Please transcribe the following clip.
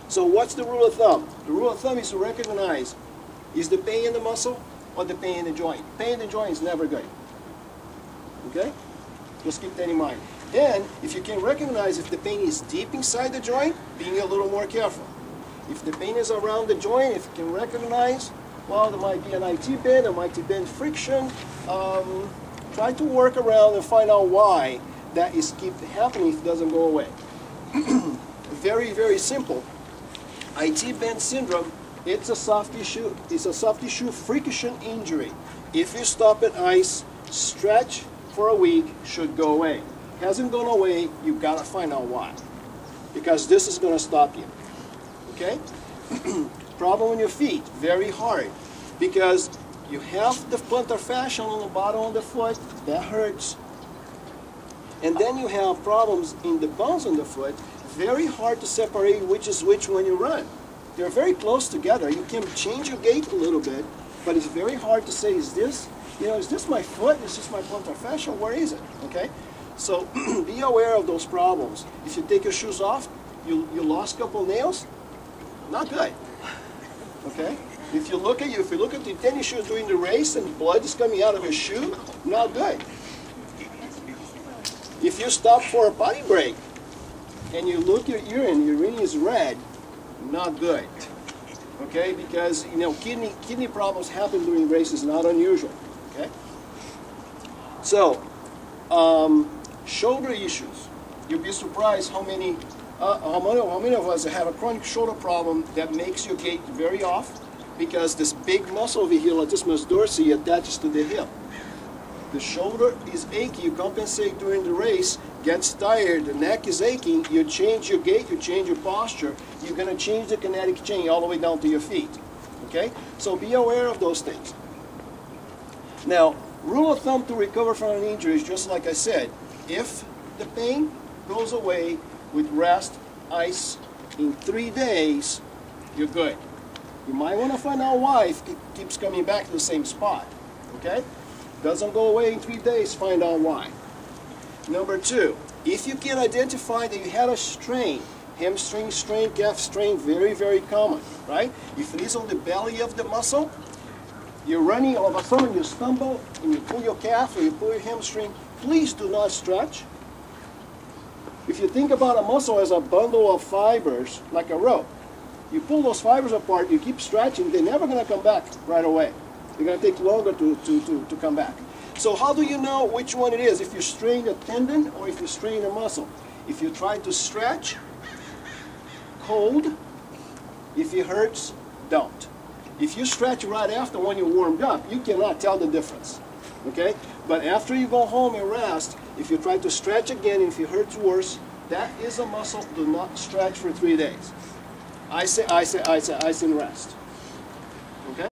So what's the rule of thumb? The rule of thumb is to recognize, is the pain in the muscle or the pain in the joint? Pain in the joint is never good. Okay? Just keep that in mind. Then, if you can recognize if the pain is deep inside the joint, being a little more careful. If the pain is around the joint, if you can recognize, well, there might be an IT bend, there might be friction. Try to work around and find out why that is keep happening if it doesn't go away. Very, very simple. IT bend syndrome, it's a soft tissue. It's a soft tissue friction injury. If you stop at ice, stretch for a week, should go away. Hasn't gone away, you've got to find out why. Because this is going to stop you. Okay? Problem on your feet, very hard. Because you have the plantar fascia on the bottom of the foot, that hurts. And then you have problems in the bones on the foot, very hard to separate which is which when you run. They're very close together. You can change your gait a little bit, but it's very hard to say, is this, is this my foot? Is this my plantar fascia? Where is it? Okay? So be aware of those problems. If you take your shoes off, you lost a couple nails, not good. Okay? If you look at the tennis shoes during the race and blood is coming out of your shoe, not good. If you stop for a potty break and you look at your urine is red, not good. Okay? Because kidney problems happen during races, not unusual. Okay? So, shoulder issues. You'll be surprised how many of us have a chronic shoulder problem that makes your gait very off because this big muscle over here, latissimus dorsi, attaches to the hip. The shoulder is achy, you compensate during the race, gets tired, the neck is aching, you change your gait, you change your posture, you're going to change the kinetic chain all the way down to your feet. Okay? So be aware of those things. Now, rule of thumb to recover from an injury is just like I said, if the pain goes away with rest, ice, in 3 days, you're good. You might want to find out why if it keeps coming back to the same spot. Okay? Doesn't go away in 3 days, find out why. Number 2, if you can identify that you had a strain, hamstring strain, calf strain, very, very common, right? If it is on the belly of the muscle, you're running, all of a sudden you stumble and you pull your calf or you pull your hamstring, please do not stretch. If you think about a muscle as a bundle of fibers, like a rope, you pull those fibers apart, you keep stretching, they're never going to come back right away. They're going to take longer to come back. So how do you know which one it is? If you strain a tendon or if you strain a muscle? If you try to stretch, cold. If it hurts, don't. If you stretch right after when you're warmed up, you cannot tell the difference. Okay? But after you go home and rest, if you try to stretch again, if it hurts worse, that is a muscle. Do not stretch for 3 days. Ice and rest. Okay?